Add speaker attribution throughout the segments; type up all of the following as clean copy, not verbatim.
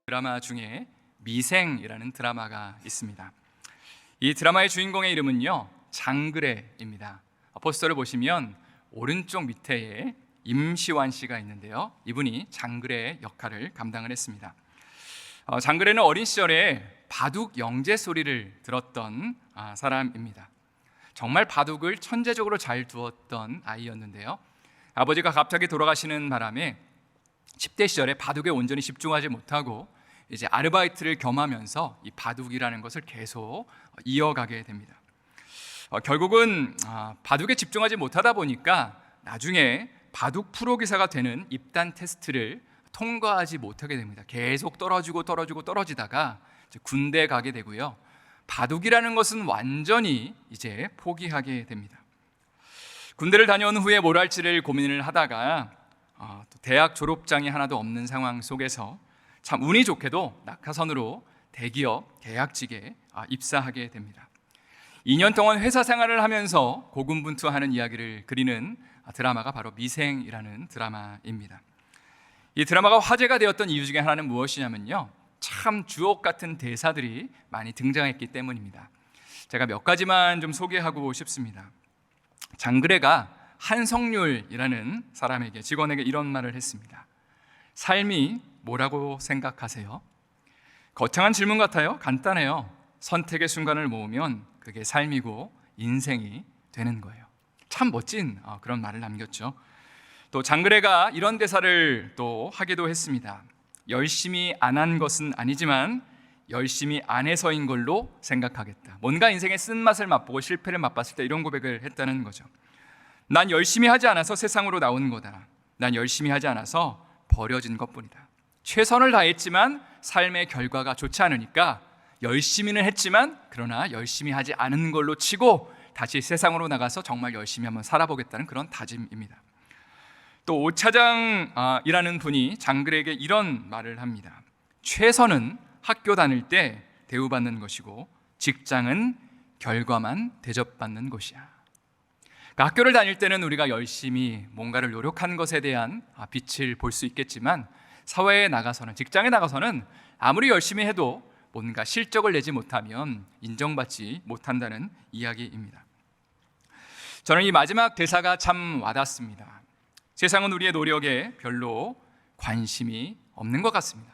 Speaker 1: 드라마 중에 미생이라는 드라마가 있습니다. 이 드라마의 주인공의 이름은요, 장그래입니다. 포스터를 보시면 오른쪽 밑에 임시완 씨가 있는데요, 이분이 장그래의 역할을 감당을 했습니다. 장그래는 어린 시절에 바둑 영재 소리를 들었던 사람입니다. 정말 바둑을 천재적으로 잘 두었던 아이였는데요, 아버지가 갑자기 돌아가시는 바람에 10대 시절에 바둑에 온전히 집중하지 못하고 이제 아르바이트를 겸하면서 이 바둑이라는 것을 계속 이어가게 됩니다. 결국은 바둑에 집중하지 못하다 보니까 나중에 바둑 프로 기사가 되는 입단 테스트를 통과하지 못하게 됩니다. 계속 떨어지다가 이제 군대 가게 되고요, 바둑이라는 것은 완전히 이제 포기하게 됩니다. 군대를 다녀온 후에 뭘 할지를 고민을 하다가 또 대학 졸업장이 하나도 없는 상황 속에서 참 운이 좋게도 낙하선으로 대기업 계약직에 입사하게 됩니다. 2년 동안 회사 생활을 하면서 고군분투하는 이야기를 그리는 드라마가 바로 미생이라는 드라마입니다. 이 드라마가 화제가 되었던 이유 중에 하나는 무엇이냐면요, 참 주옥 같은 대사들이 많이 등장했기 때문입니다. 제가 몇 가지만 좀 소개하고 싶습니다. 장그래가 한성률이라는 사람에게, 직원에게 이런 말을 했습니다. 삶이 뭐라고 생각하세요? 거창한 질문 같아요. 간단해요. 선택의 순간을 모으면 그게 삶이고 인생이 되는 거예요. 참 멋진 그런 말을 남겼죠. 또 장그래가 이런 대사를 또 하기도 했습니다. 열심히 안 한 것은 아니지만 열심히 안 해서인 걸로 생각하겠다. 뭔가 인생의 쓴맛을 맛보고 실패를 맛봤을 때 이런 고백을 했다는 거죠. 난 열심히 하지 않아서 세상으로 나온 거다. 난 열심히 하지 않아서 버려진 것뿐이다. 최선을 다했지만 삶의 결과가 좋지 않으니까 열심히는 했지만 그러나 열심히 하지 않은 걸로 치고 다시 세상으로 나가서 정말 열심히 한번 살아보겠다는 그런 다짐입니다. 또 오차장이라는 분이 장그래에게 이런 말을 합니다. 최선은 학교 다닐 때 대우받는 것이고 직장은 결과만 대접받는 곳이야. 그러니까 학교를 다닐 때는 우리가 열심히 뭔가를 노력한 것에 대한 빛을 볼 수 있겠지만 사회에 나가서는, 직장에 나가서는 아무리 열심히 해도 뭔가 실적을 내지 못하면 인정받지 못한다는 이야기입니다. 저는 이 마지막 대사가 참 와닿습니다. 세상은 우리의 노력에 별로 관심이 없는 것 같습니다.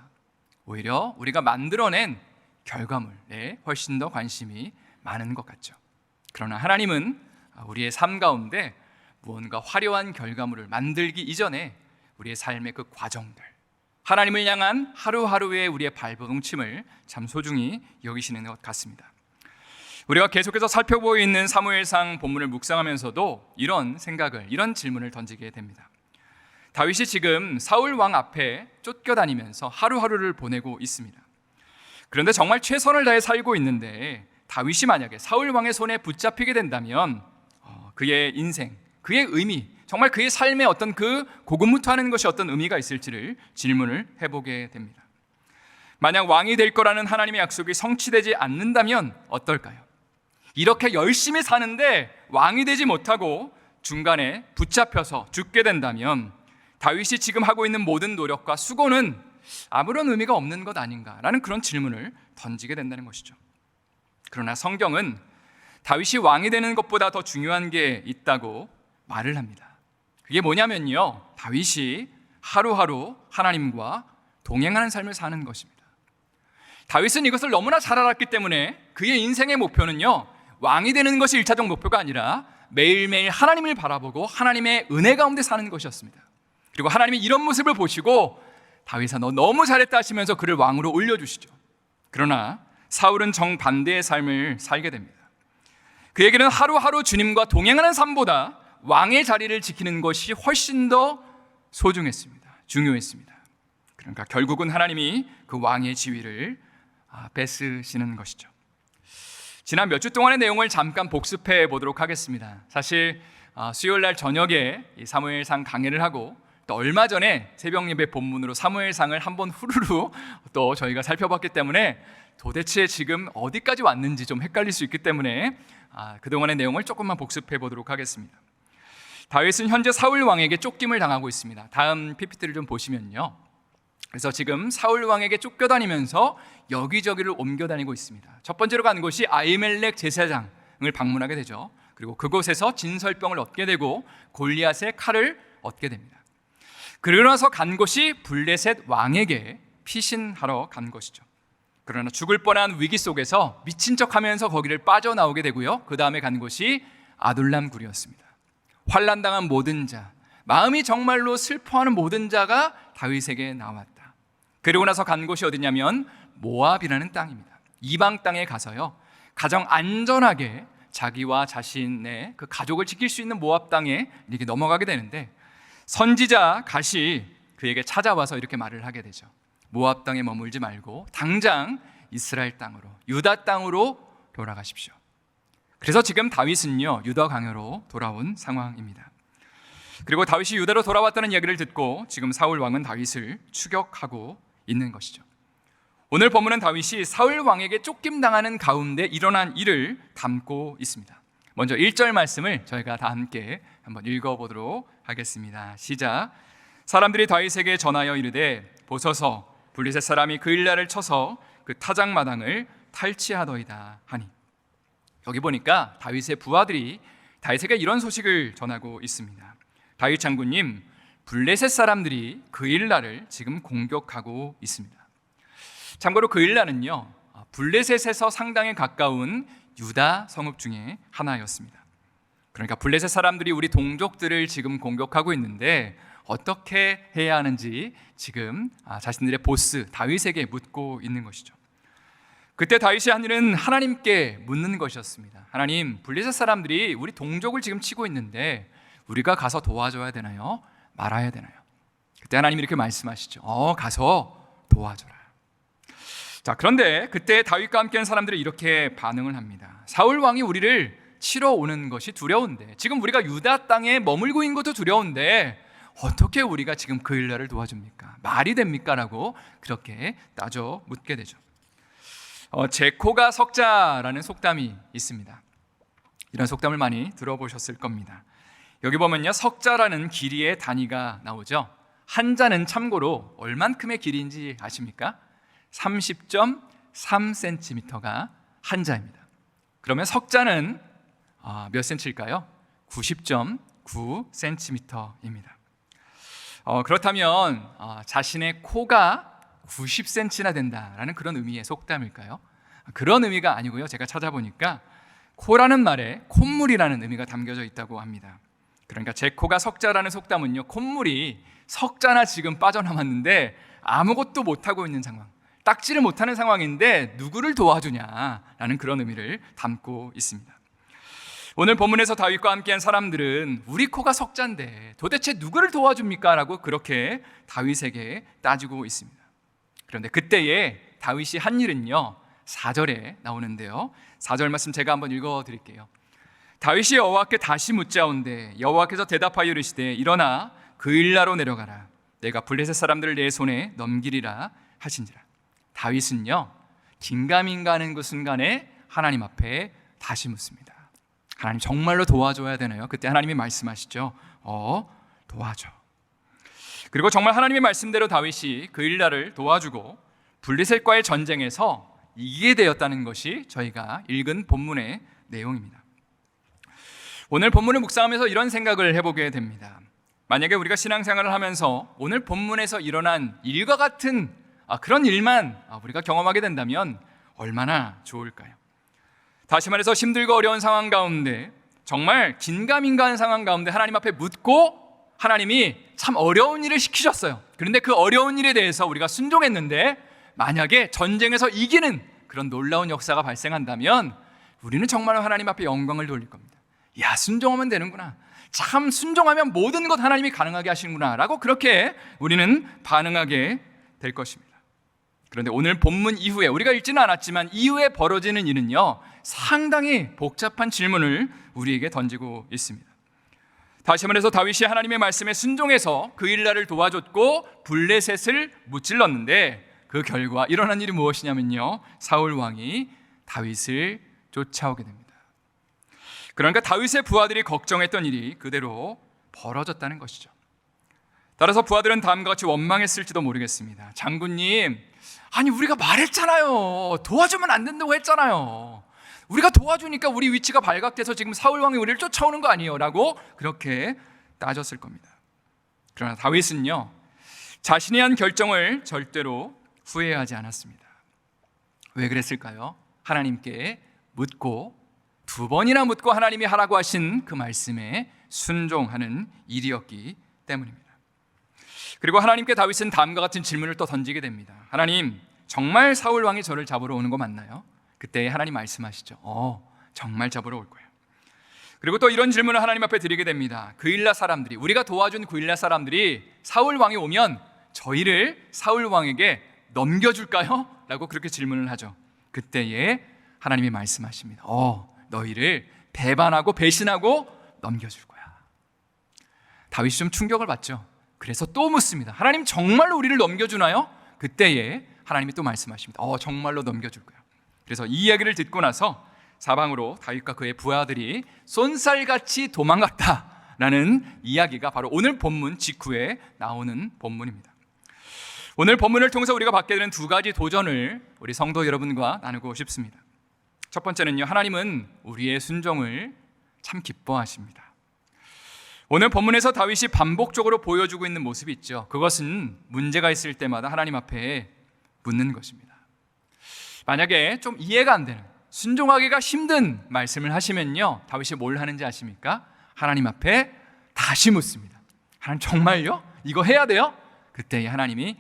Speaker 1: 오히려 우리가 만들어낸 결과물에 훨씬 더 관심이 많은 것 같죠. 그러나 하나님은 우리의 삶 가운데 무언가 화려한 결과물을 만들기 이전에 우리의 삶의 그 과정들, 하나님을 향한 하루하루의 우리의 발버둥침을 참 소중히 여기시는 것 같습니다. 우리가 계속해서 살펴보고 있는 사무엘상 본문을 묵상하면서도 이런 생각을, 이런 질문을 던지게 됩니다. 다윗이 지금 사울 왕 앞에 쫓겨다니면서 하루하루를 보내고 있습니다. 그런데 정말 최선을 다해 살고 있는데 다윗이 만약에 사울 왕의 손에 붙잡히게 된다면 그의 인생, 그의 의미, 정말 그의 삶에 어떤 그 고군분투하는 것이 어떤 의미가 있을지를 질문을 해보게 됩니다. 만약 왕이 될 거라는 하나님의 약속이 성취되지 않는다면 어떨까요? 이렇게 열심히 사는데 왕이 되지 못하고 중간에 붙잡혀서 죽게 된다면 다윗이 지금 하고 있는 모든 노력과 수고는 아무런 의미가 없는 것 아닌가라는 그런 질문을 던지게 된다는 것이죠. 그러나 성경은 다윗이 왕이 되는 것보다 더 중요한 게 있다고 말을 합니다. 그게 뭐냐면요, 다윗이 하루하루 하나님과 동행하는 삶을 사는 것입니다. 다윗은 이것을 너무나 잘 알았기 때문에 그의 인생의 목표는요, 왕이 되는 것이 1차적 목표가 아니라 매일매일 하나님을 바라보고 하나님의 은혜 가운데 사는 것이었습니다. 그리고 하나님이 이런 모습을 보시고 다윗아 너 너무 잘했다 하시면서 그를 왕으로 올려주시죠. 그러나 사울은 정반대의 삶을 살게 됩니다. 그에게는 하루하루 주님과 동행하는 삶보다 왕의 자리를 지키는 것이 훨씬 더 소중했습니다. 중요했습니다. 그러니까 결국은 하나님이 그 왕의 지위를 뺏으시는 것이죠. 지난 몇 주 동안의 내용을 잠깐 복습해 보도록 하겠습니다. 사실 수요일 날 저녁에 이 사무엘상 강해를 하고 또 얼마 전에 새벽 예배 본문으로 사무엘상을 한번 후루루 또 저희가 살펴봤기 때문에 도대체 지금 어디까지 왔는지 좀 헷갈릴 수 있기 때문에 그동안의 내용을 조금만 복습해 보도록 하겠습니다. 다윗은 현재 사울 왕에게 쫓김을 당하고 있습니다. 다음 PPT를 좀 보시면요. 그래서 지금 사울 왕에게 쫓겨다니면서 여기저기를 옮겨다니고 있습니다. 첫 번째로 간 곳이 아히멜렉 제사장을 방문하게 되죠. 그리고 그곳에서 진설병을 얻게 되고 골리앗의 칼을 얻게 됩니다. 그러고 나서 간 곳이 블레셋 왕에게 피신하러 간 것이죠. 그러나 죽을 뻔한 위기 속에서 미친 척하면서 거기를 빠져나오게 되고요. 그 다음에 간 곳이 아둘람 굴이었습니다. 환난당한 모든 자, 마음이 정말로 슬퍼하는 모든 자가 다윗에게 나왔다. 그리고 나서 간 곳이 어디냐면 모압이라는 땅입니다. 이방 땅에 가서요, 가장 안전하게 자기와 자신의 그 가족을 지킬 수 있는 모압 땅에 이렇게 넘어가게 되는데, 선지자 갓이 그에게 찾아와서 이렇게 말을 하게 되죠. 모압 땅에 머물지 말고 당장 이스라엘 땅으로, 유다 땅으로 돌아가십시오. 그래서 지금 다윗은요, 유다 강요로 돌아온 상황입니다. 그리고 다윗이 유다로 돌아왔다는 이야기를 듣고 지금 사울 왕은 다윗을 추격하고 있는 것이죠. 오늘 본문은 다윗이 사울 왕에게 쫓김당하는 가운데 일어난 일을 담고 있습니다. 먼저 1절 말씀을 저희가 다 함께 한번 읽어보도록 하겠습니다. 시작. 사람들이 다윗에게 전하여 이르되 보소서 블레셋 사람이 그 일날을 쳐서 그 타작마당을 탈취하더이다 하니. 여기 보니까 다윗의 부하들이 다윗에게 이런 소식을 전하고 있습니다. 다윗 장군님, 블레셋 사람들이 그 일날을 지금 공격하고 있습니다. 참고로 그 일날은요, 블레셋에서 상당히 가까운 유다 성읍 중에 하나였습니다. 그러니까 블레셋 사람들이 우리 동족들을 지금 공격하고 있는데 어떻게 해야 하는지 지금 자신들의 보스 다윗에게 묻고 있는 것이죠. 그때 다윗이 한 일은 하나님께 묻는 것이었습니다. 하나님, 블레셋 사람들이 우리 동족을 지금 치고 있는데 우리가 가서 도와줘야 되나요? 말아야 되나요? 그때 하나님이 이렇게 말씀하시죠. 가서 도와줘라. 자, 그런데 그때 다윗과 함께한 사람들이 이렇게 반응을 합니다. 사울 왕이 우리를 치러 오는 것이 두려운데, 지금 우리가 유다 땅에 머물고 있는 것도 두려운데 어떻게 우리가 지금 그 일날을 도와줍니까? 말이 됩니까? 라고 그렇게 따져 묻게 되죠. 제코가 석자라는 속담이 있습니다. 이런 속담을 많이 들어보셨을 겁니다. 여기 보면요, 석자라는 길이의 단위가 나오죠. 한 자는 참고로 얼만큼의 길이인지 아십니까? 30.3cm가 한 자입니다. 그러면 석자는 몇 센치일까요? 90.9cm입니다. 그렇다면 자신의 코가 90cm나 된다라는 그런 의미의 속담일까요? 그런 의미가 아니고요. 제가 찾아보니까 코라는 말에 콧물이라는 의미가 담겨져 있다고 합니다. 그러니까 제 코가 석자라는 속담은요, 콧물이 석자나 지금 빠져나왔는데 아무것도 못하고 있는 상황, 닦지를 못하는 상황인데 누구를 도와주냐라는 그런 의미를 담고 있습니다. 오늘 본문에서 다윗과 함께한 사람들은 우리 코가 석자인데 도대체 누구를 도와줍니까? 라고 그렇게 다윗에게 따지고 있습니다. 그런데 그때에 다윗이 한 일은요, 4절에 나오는데요, 4절 말씀 제가 한번 읽어드릴게요. 다윗이 여호와께 다시 묻자온데 여호와께서 대답하여 이르시되 일어나 그 일나로 내려가라. 내가 블레셋 사람들을 내 손에 넘기리라 하신지라. 다윗은요, 긴가민가 하는 그 순간에 하나님 앞에 다시 묻습니다. 하나님, 정말로 도와줘야 되나요? 그때 하나님이 말씀하시죠. 도와줘. 그리고 정말 하나님의 말씀대로 다윗이 그 일날을 도와주고 블레셋과의 전쟁에서 이기게 되었다는 것이 저희가 읽은 본문의 내용입니다. 오늘 본문을 묵상하면서 이런 생각을 해보게 됩니다. 만약에 우리가 신앙생활을 하면서 오늘 본문에서 일어난 일과 같은 그런 일만 우리가 경험하게 된다면 얼마나 좋을까요? 다시 말해서 힘들고 어려운 상황 가운데, 정말 긴가민가한 상황 가운데 하나님 앞에 묻고 하나님이 참 어려운 일을 시키셨어요. 그런데 그 어려운 일에 대해서 우리가 순종했는데 만약에 전쟁에서 이기는 그런 놀라운 역사가 발생한다면 우리는 정말 하나님 앞에 영광을 돌릴 겁니다. 야, 순종하면 되는구나. 참 순종하면 모든 것 하나님이 가능하게 하시는구나 라고 그렇게 우리는 반응하게 될 것입니다. 그런데 오늘 본문 이후에, 우리가 읽지는 않았지만 이후에 벌어지는 일은요, 상당히 복잡한 질문을 우리에게 던지고 있습니다. 다시 말해서 다윗이 하나님의 말씀에 순종해서 그 일날을 도와줬고 블레셋을 무찔렀는데 그 결과 일어난 일이 무엇이냐면요, 사울 왕이 다윗을 쫓아오게 됩니다. 그러니까 다윗의 부하들이 걱정했던 일이 그대로 벌어졌다는 것이죠. 따라서 부하들은 다음과 같이 원망했을지도 모르겠습니다. 장군님, 아니 우리가 말했잖아요. 도와주면 안 된다고 했잖아요. 우리가 도와주니까 우리 위치가 발각돼서 지금 사울 왕이 우리를 쫓아오는 거 아니에요? 라고 그렇게 따졌을 겁니다. 그러나 다윗은요, 자신이 한 결정을 절대로 후회하지 않았습니다. 왜 그랬을까요? 하나님께 묻고, 2번이나 묻고 하나님이 하라고 하신 그 말씀에 순종하는 일이었기 때문입니다. 그리고 하나님께 다윗은 다음과 같은 질문을 또 던지게 됩니다. 하나님, 정말 사울 왕이 저를 잡으러 오는 거 맞나요? 그때 하나님 말씀하시죠. 정말 잡으러 올 거예요. 그리고 또 이런 질문을 하나님 앞에 드리게 됩니다. 그일라 사람들이, 우리가 도와준 그일라 사람들이 사울 왕이 오면 저희를 사울 왕에게 넘겨줄까요? 라고 그렇게 질문을 하죠. 그때에 하나님이 말씀하십니다. 너희를 배반하고 배신하고 넘겨줄 거야. 다윗이 좀 충격을 받죠. 그래서 또 묻습니다. 하나님 정말로 우리를 넘겨주나요? 그때에 하나님이 또 말씀하십니다. 정말로 넘겨줄 거야. 그래서 이 이야기를 듣고 나서 사방으로 다윗과 그의 부하들이 쏜살같이 도망갔다라는 이야기가 바로 오늘 본문 직후에 나오는 본문입니다. 오늘 본문을 통해서 우리가 받게 되는 2가지 도전을 우리 성도 여러분과 나누고 싶습니다. 첫 번째는요, 하나님은 우리의 순종을 참 기뻐하십니다. 오늘 본문에서 다윗이 반복적으로 보여주고 있는 모습이 있죠. 그것은 문제가 있을 때마다 하나님 앞에 묻는 것입니다. 만약에 좀 이해가 안 되는, 순종하기가 힘든 말씀을 하시면요, 다윗이 뭘 하는지 아십니까? 하나님 앞에 다시 묻습니다. 하나님 정말요? 이거 해야 돼요? 그때 하나님이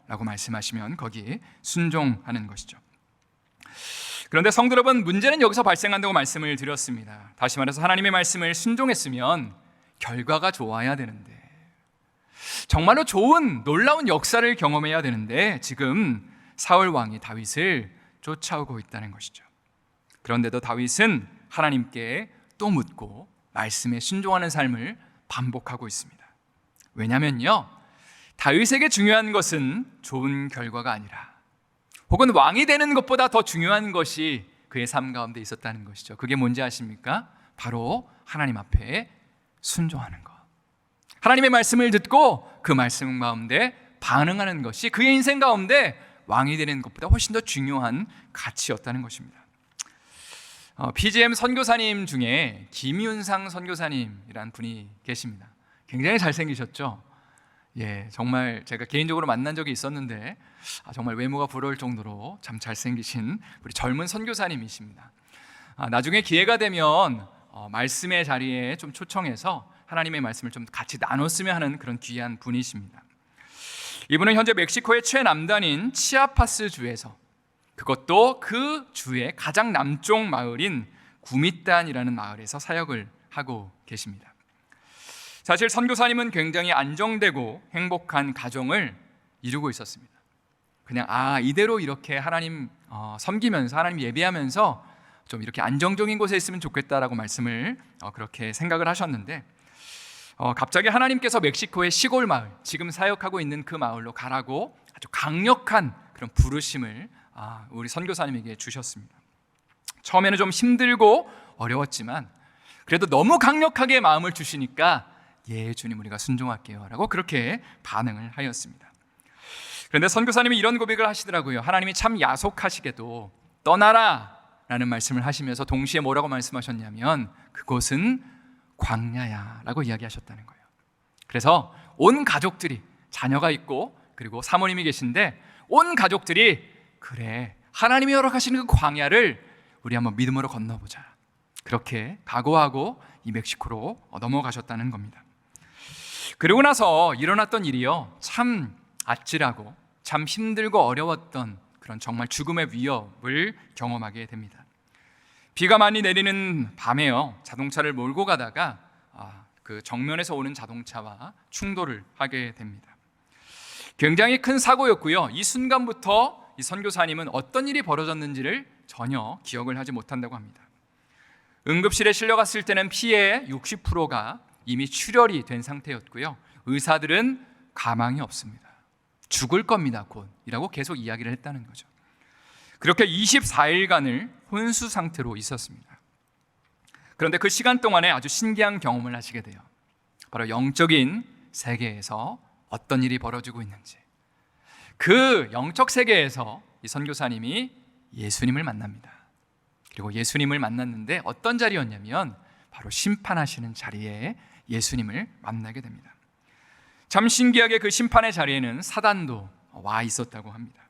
Speaker 1: 라고 말씀하시면 거기에 순종하는 것이죠. 그런데 성도 여러분, 문제는 여기서 발생한다고 말씀을 드렸습니다. 다시 말해서 하나님의 말씀을 순종했으면 결과가 좋아야 되는데, 정말로 좋은 놀라운 역사를 경험해야 되는데 지금 사울 왕이 다윗을 쫓아오고 있다는 것이죠. 그런데도 다윗은 하나님께 또 묻고 말씀에 순종하는 삶을 반복하고 있습니다. 왜냐면요, 다윗에게 중요한 것은 좋은 결과가 아니라, 혹은 왕이 되는 것보다 더 중요한 것이 그의 삶 가운데 있었다는 것이죠. 그게 뭔지 아십니까? 바로 하나님 앞에 순종하는 것, 하나님의 말씀을 듣고 그 말씀 가운데 반응하는 것이 그의 인생 가운데 왕이 되는 것보다 훨씬 더 중요한 가치였다는 것입니다. PGM 선교사님 중에 김윤상 선교사님이라는 분이 계십니다. 굉장히 잘생기셨죠? 정말 제가 개인적으로 만난 적이 있었는데 정말 외모가 부러울 정도로 참 잘생기신 우리 젊은 선교사님이십니다. 나중에 기회가 되면 말씀의 자리에 좀 초청해서 하나님의 말씀을 좀 같이 나눴으면 하는 그런 귀한 분이십니다. 이분은 현재 멕시코의 최남단인 치아파스 주에서, 그것도 그 주의 가장 남쪽 마을인 구미단이라는 마을에서 사역을 하고 계십니다. 사실 선교사님은 굉장히 안정되고 행복한 가정을 이루고 있었습니다. 그냥 이대로 이렇게 하나님 섬기면서, 하나님 예배하면서 좀 이렇게 안정적인 곳에 있으면 좋겠다라고 말씀을 그렇게 생각을 하셨는데, 갑자기 하나님께서 멕시코의 시골 마을, 지금 사역하고 있는 그 마을로 가라고 아주 강력한 그런 부르심을 우리 선교사님에게 주셨습니다. 처음에는 좀 힘들고 어려웠지만 그래도 너무 강력하게 마음을 주시니까 주님, 우리가 순종할게요 라고 그렇게 반응을 하였습니다. 그런데 선교사님이 이런 고백을 하시더라고요. 하나님이 참 야속하시게도 떠나라 라는 말씀을 하시면서 동시에 뭐라고 말씀하셨냐면, 그곳은 광야야 라고 이야기하셨다는 거예요. 그래서 온 가족들이, 자녀가 있고 그리고 사모님이 계신데 온 가족들이, 그래, 하나님이 허락하시는 그 광야를 우리 한번 믿음으로 건너보자, 그렇게 각오하고 이 멕시코로 넘어가셨다는 겁니다. 그리고 나서 일어났던 일이요, 참 아찔하고 참 힘들고 어려웠던 그런 정말 죽음의 위협을 경험하게 됩니다. 비가 많이 내리는 밤에요, 자동차를 몰고 가다가 그 정면에서 오는 자동차와 충돌을 하게 됩니다. 굉장히 큰 사고였고요. 이 순간부터 이 선교사님은 어떤 일이 벌어졌는지를 전혀 기억을 하지 못한다고 합니다. 응급실에 실려갔을 때는 피해의 60%가 이미 출혈이 된 상태였고요. 의사들은 가망이 없습니다. 죽을 겁니다, 곧 이라고 계속 이야기를 했다는 거죠. 그렇게 24일간을 혼수 상태로 있었습니다. 그런데 그 시간 동안에 아주 신기한 경험을 하시게 돼요. 바로 영적인 세계에서 어떤 일이 벌어지고 있는지, 그 영적 세계에서 이 선교사님이 예수님을 만납니다. 그리고 예수님을 만났는데 어떤 자리였냐면 바로 심판하시는 자리에 예수님을 만나게 됩니다. 참 신기하게 그 심판의 자리에는 사단도 와 있었다고 합니다.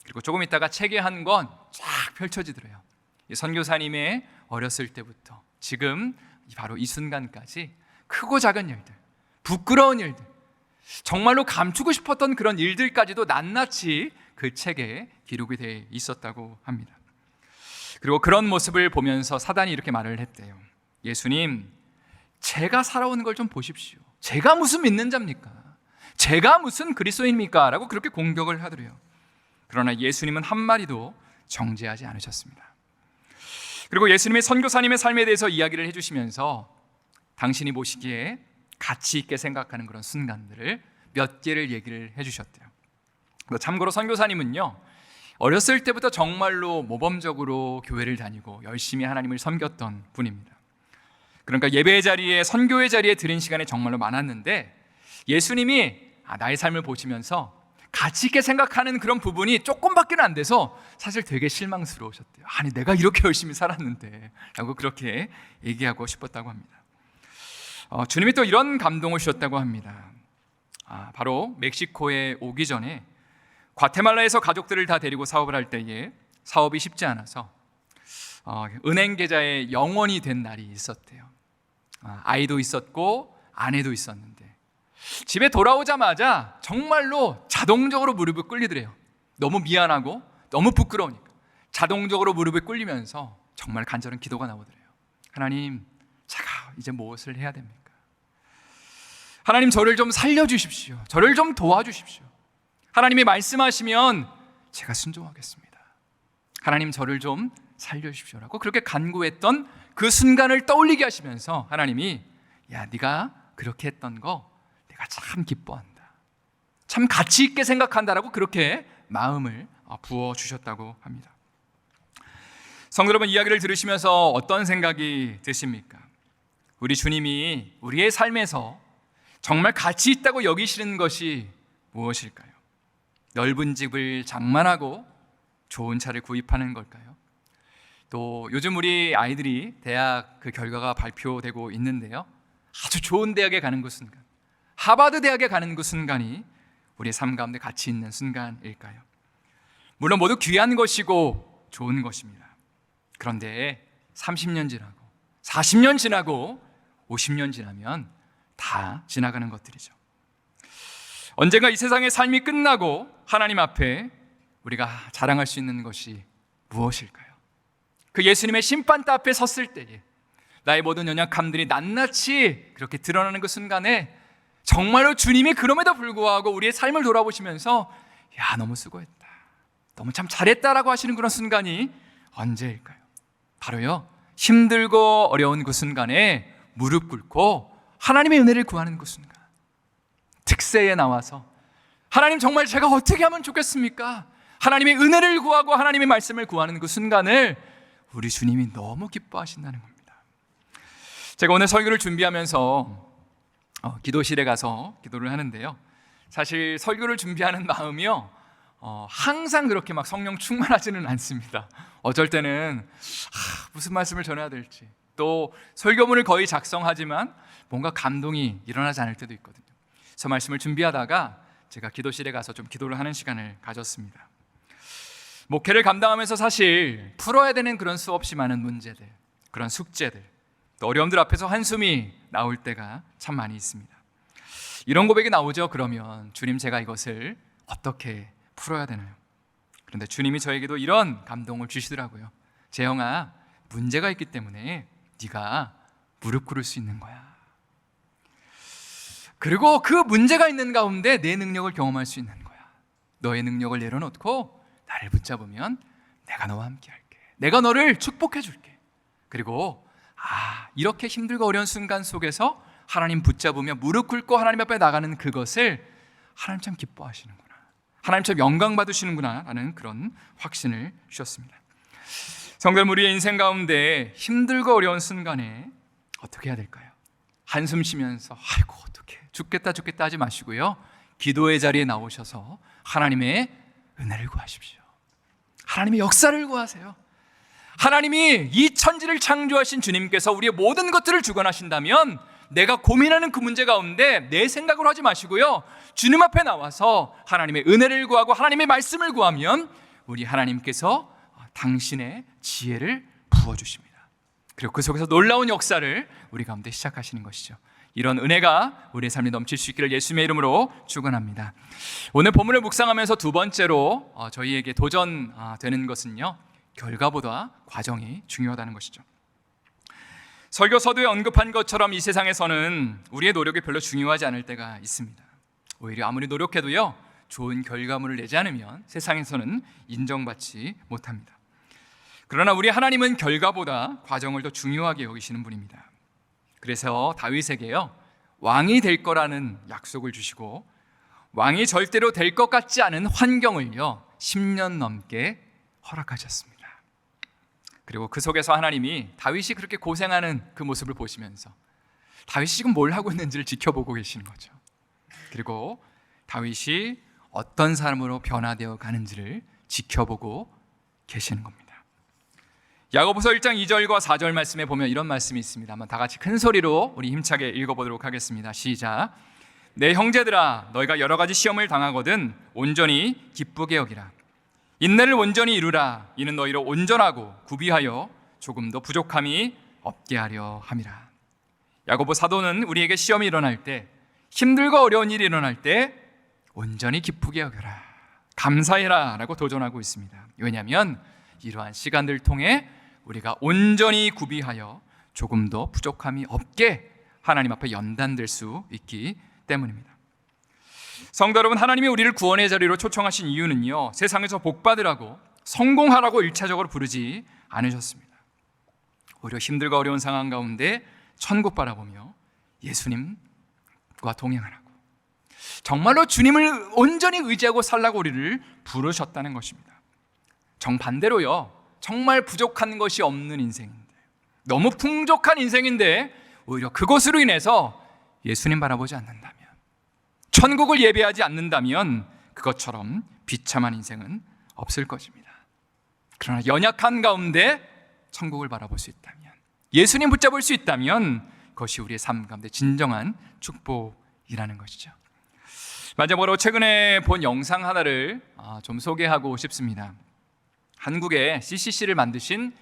Speaker 1: 그리고 조금 있다가 책에 한 권 쫙 펼쳐지더래요. 이 선교사님의 어렸을 때부터 지금 바로 이 순간까지 크고 작은 일들, 부끄러운 일들, 정말로 감추고 싶었던 그런 일들까지도 낱낱이 그 책에 기록이 되어 있었다고 합니다. 그리고 그런 모습을 보면서 사단이 이렇게 말을 했대요. 예수님, 제가 살아오는 걸 좀 보십시오. 제가 무슨 믿는 자입니까? 제가 무슨 그리스도인입니까? 라고 그렇게 공격을 하더래요. 그러나 예수님은 한마디도 정죄하지 않으셨습니다. 그리고 예수님의 선교사님의 삶에 대해서 이야기를 해주시면서 당신이 보시기에 가치 있게 생각하는 그런 순간들을 몇 개를 얘기를 해주셨대요. 참고로 선교사님은요, 어렸을 때부터 정말로 모범적으로 교회를 다니고 열심히 하나님을 섬겼던 분입니다. 그러니까 예배의 자리에, 선교의 자리에 드린 시간이 정말로 많았는데 예수님이 나의 삶을 보시면서 가치 있게 생각하는 그런 부분이 조금밖에 안 돼서 사실 되게 실망스러우셨대요. 아니, 내가 이렇게 열심히 살았는데 라고 그렇게 얘기하고 싶었다고 합니다. 주님이 또 이런 감동을 주셨다고 합니다. 바로 멕시코에 오기 전에 과테말라에서 가족들을 다 데리고 사업을 할 때에 사업이 쉽지 않아서 은행 계좌에 영원이 된 날이 있었대요. 아이도 있었고 아내도 있었는데 집에 돌아오자마자 정말로 자동적으로 무릎을 꿇리더래요. 너무 미안하고 너무 부끄러우니까 자동적으로 무릎을 꿇리면서 정말 간절한 기도가 나오더래요. 하나님, 제가 이제 무엇을 해야 됩니까? 하나님, 저를 좀 살려주십시오. 저를 좀 도와주십시오. 하나님이 말씀하시면 제가 순종하겠습니다. 하나님, 저를 좀 살려주십시오라고 그렇게 간구했던 그 순간을 떠올리게 하시면서 하나님이, 야, 네가 그렇게 했던 거 내가 참 기뻐한다, 참 가치 있게 생각한다라고 그렇게 마음을 부어주셨다고 합니다. 성도 여러분, 이야기를 들으시면서 어떤 생각이 드십니까? 우리 주님이 우리의 삶에서 정말 가치 있다고 여기시는 것이 무엇일까요? 넓은 집을 장만하고 좋은 차를 구입하는 걸까요? 또 요즘 우리 아이들이 대학 그 결과가 발표되고 있는데요, 아주 좋은 대학에 가는 그 순간, 하버드 대학에 가는 그 순간이 우리의 삶 가운데 가치 있는 순간일까요? 물론 모두 귀한 것이고 좋은 것입니다. 그런데 30년 지나고 40년 지나고 50년 지나면 다 지나가는 것들이죠. 언젠가 이 세상의 삶이 끝나고 하나님 앞에 우리가 자랑할 수 있는 것이 무엇일까요? 그 예수님의 심판대 앞에 섰을 때에 나의 모든 연약함들이 낱낱이 그렇게 드러나는 그 순간에 정말로 주님이 그럼에도 불구하고 우리의 삶을 돌아보시면서, 야, 너무 수고했다, 너무 참 잘했다라고 하시는 그런 순간이 언제일까요? 바로요, 힘들고 어려운 그 순간에 무릎 꿇고 하나님의 은혜를 구하는 그 순간, 특세에 나와서 하나님, 정말 제가 어떻게 하면 좋겠습니까? 하나님의 은혜를 구하고 하나님의 말씀을 구하는 그 순간을 우리 주님이 너무 기뻐하신다는 겁니다. 제가 오늘 설교를 준비하면서 기도실에 가서 기도를 하는데요, 사실 설교를 준비하는 마음이요, 항상 그렇게 막 성령 충만하지는 않습니다. 어쩔 때는 무슨 말씀을 전해야 될지, 또 설교문을 거의 작성하지만 뭔가 감동이 일어나지 않을 때도 있거든요. 그래서 말씀을 준비하다가 제가 기도실에 가서 좀 기도를 하는 시간을 가졌습니다. 목회를 감당하면서 사실 풀어야 되는 그런 수없이 많은 문제들, 그런 숙제들, 또 어려움들 앞에서 한숨이 나올 때가 참 많이 있습니다. 이런 고백이 나오죠. 그러면 주님, 제가 이것을 어떻게 풀어야 되나요? 그런데 주님이 저에게도 이런 감동을 주시더라고요. 재영아, 문제가 있기 때문에 네가 무릎 꿇을 수 있는 거야. 그리고 그 문제가 있는 가운데 내 능력을 경험할 수 있는 거야. 너의 능력을 내려놓고 나를 붙잡으면 내가 너와 함께 할게. 내가 너를 축복해 줄게. 그리고 이렇게 힘들고 어려운 순간 속에서 하나님 붙잡으며 무릎 꿇고 하나님 앞에 나가는 그것을 하나님 참 기뻐하시는구나, 하나님 참 영광 받으시는구나 라는 그런 확신을 주셨습니다. 성도님, 우리의 인생 가운데 힘들고 어려운 순간에 어떻게 해야 될까요? 한숨 쉬면서 아이고 어떡해 죽겠다 하지 마시고요, 기도의 자리에 나오셔서 하나님의 은혜를 구하십시오. 하나님의 역사를 구하세요. 하나님이 이 천지를 창조하신 주님께서 우리의 모든 것들을 주관하신다면 내가 고민하는 그 문제 가운데 내 생각으로 하지 마시고요, 주님 앞에 나와서 하나님의 은혜를 구하고 하나님의 말씀을 구하면 우리 하나님께서 당신의 지혜를 부어주십니다. 그리고 그 속에서 놀라운 역사를 우리 가운데 시작하시는 것이죠. 이런 은혜가 우리의 삶에 넘칠 수 있기를 예수님의 이름으로 축원합니다. 오늘 본문을 묵상하면서 두 번째로 저희에게 도전되는 것은요, 결과보다 과정이 중요하다는 것이죠. 설교 서두에 언급한 것처럼 이 세상에서는 우리의 노력이 별로 중요하지 않을 때가 있습니다. 오히려 아무리 노력해도요, 좋은 결과물을 내지 않으면 세상에서는 인정받지 못합니다. 그러나 우리 하나님은 결과보다 과정을 더 중요하게 여기시는 분입니다. 그래서 다윗에게요, 왕이 될 거라는 약속을 주시고 왕이 절대로 될 것 같지 않은 환경을요 10년 넘게 허락하셨습니다. 그리고 그 속에서 하나님이 다윗이 그렇게 고생하는 그 모습을 보시면서 다윗이 지금 뭘 하고 있는지를 지켜보고 계시는 거죠. 그리고 다윗이 어떤 사람으로 변화되어 가는지를 지켜보고 계시는 겁니다. 야고보서 1장 2절과 4절 말씀에 보면 이런 말씀이 있습니다. 한번 다 같이 큰 소리로 우리 힘차게 읽어보도록 하겠습니다. 시작. 내 형제들아, 너희가 여러 가지 시험을 당하거든 온전히 기쁘게 여기라. 인내를 온전히 이루라. 이는 너희로 온전하고 구비하여 조금도 부족함이 없게 하려 함이라. 야고보 사도는 우리에게 시험이 일어날 때, 힘들고 어려운 일이 일어날 때 온전히 기쁘게 여겨라, 감사해라 라고 도전하고 있습니다. 왜냐하면 이러한 시간들을 통해 우리가 온전히 구비하여 조금도 부족함이 없게 하나님 앞에 연단될 수 있기 때문입니다. 성도 여러분, 하나님이 우리를 구원의 자리로 초청하신 이유는요, 세상에서 복받으라고 성공하라고 일차적으로 부르지 않으셨습니다. 오히려 힘들고 어려운 상황 가운데 천국 바라보며 예수님과 동행하라고, 정말로 주님을 온전히 의지하고 살라고 우리를 부르셨다는 것입니다. 정반대로요, 정말 부족한 것이 없는 인생인데, 너무 풍족한 인생인데 오히려 그것으로 인해서 예수님 바라보지 않는다면, 천국을 예배하지 않는다면 그것처럼 비참한 인생은 없을 것입니다. 그러나 연약한 가운데 천국을 바라볼 수 있다면, 예수님 붙잡을 수 있다면 그것이 우리의 삶 가운데 진정한 축복이라는 것이죠. 마지막으로 최근에 본 영상 하나를 좀 소개하고 싶습니다. 한국에 CCC를 만드신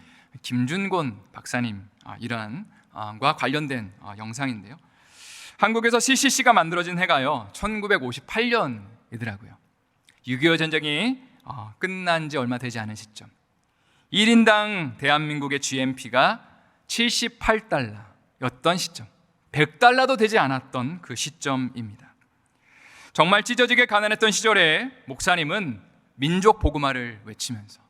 Speaker 1: 김준곤 박사님 과 관련된 영상인데요, 한국에서 CCC가 만들어진 해가요 1958년이더라고요. 6.25 전쟁이 끝난 지 얼마 되지 않은 시점, 1인당 대한민국의 GNP가 78달러였던 시점, 100달러도 되지 않았던 그 시점입니다. 정말 찢어지게 가난했던 시절에 목사님은 민족 복음화를 외치면서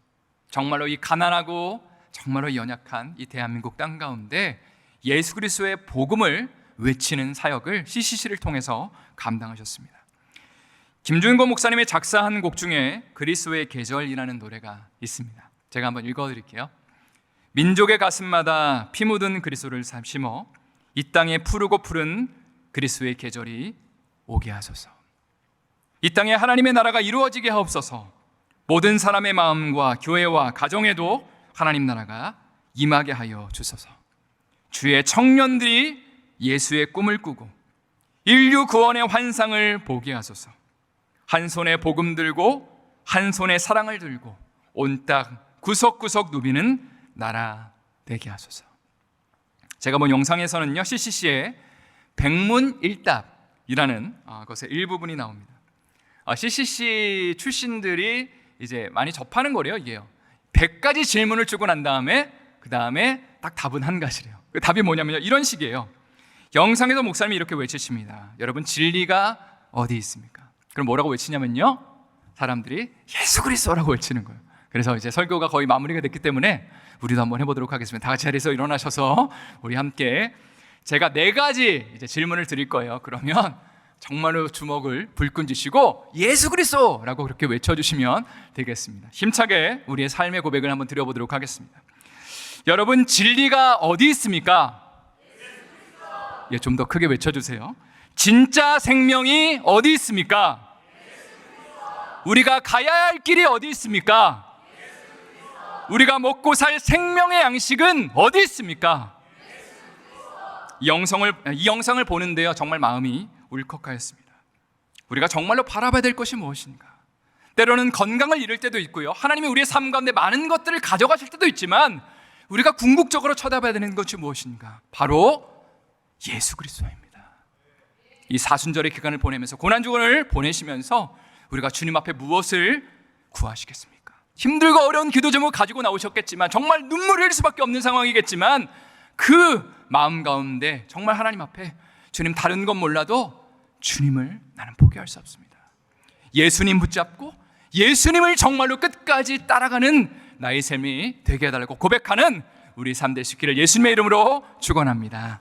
Speaker 1: 정말로 이 가난하고 정말로 연약한 이 대한민국 땅 가운데 예수 그리스도의 복음을 외치는 사역을 CCC를 통해서 감당하셨습니다. 김준곤 목사님의 작사한 곡 중에 그리스도의 계절이라는 노래가 있습니다. 제가 한번 읽어드릴게요. 민족의 가슴마다 피 묻은 그리스도를 심어 이 땅에 푸르고 푸른 그리스도의 계절이 오게 하소서. 이 땅에 하나님의 나라가 이루어지게 하옵소서. 모든 사람의 마음과 교회와 가정에도 하나님 나라가 임하게 하여 주소서. 주의 청년들이 예수의 꿈을 꾸고 인류 구원의 환상을 보게 하소서. 한 손에 복음 들고 한 손에 사랑을 들고 온 땅 구석구석 누비는 나라 되게 하소서. 제가 본 영상에서는요, CCC의 백문일답이라는 것의 일부분이 나옵니다. CCC 출신들이 이제 많이 접하는 거래요. 이게요, 100가지 질문을 주고 난 다음에 그 다음에 딱 답은 한 가지래요. 그 답이 뭐냐면요, 이런 식이에요. 영상에서 목사님이 이렇게 외치십니다. 여러분, 진리가 어디 있습니까? 그럼 뭐라고 외치냐면요, 사람들이 예수 그리스도라고 외치는 거예요. 그래서 이제 설교가 거의 마무리가 됐기 때문에 우리도 한번 해보도록 하겠습니다. 다 같이 자리에서 일어나셔서 우리 함께, 제가 4가지 이제 질문을 드릴 거예요. 그러면 정말로 주먹을 불끈 쥐시고 예수 그리스도라고 그렇게 외쳐주시면 되겠습니다. 힘차게 우리의 삶의 고백을 한번 드려보도록 하겠습니다. 여러분, 진리가 어디 있습니까? 예, 좀 더 크게 외쳐주세요. 진짜 생명이 어디 있습니까? 우리가 가야 할 길이 어디 있습니까? 우리가 먹고 살 생명의 양식은 어디 있습니까? 이 영상을 보는데요, 정말 마음이 울컥하였습니다. 우리가 정말로 바라봐야 될 것이 무엇인가? 때로는 건강을 잃을 때도 있고요, 하나님이 우리의 삶 가운데 많은 것들을 가져가실 때도 있지만 우리가 궁극적으로 쳐다봐야 되는 것이 무엇인가? 바로 예수 그리스도입니다. 이 사순절의 기간을 보내면서, 고난주간을 보내시면서 우리가 주님 앞에 무엇을 구하시겠습니까? 힘들고 어려운 기도 제목 가지고 나오셨겠지만, 정말 눈물을 흘릴 수밖에 없는 상황이겠지만, 그 마음 가운데 정말 하나님 앞에, 주님 다른 건 몰라도 주님을 나는 포기할 수 없습니다. 예수님 붙잡고 예수님을 정말로 끝까지 따라가는 나의 삶이 되게 해달라고 고백하는 우리 삶 되시기를 예수님의 이름으로 축원합니다.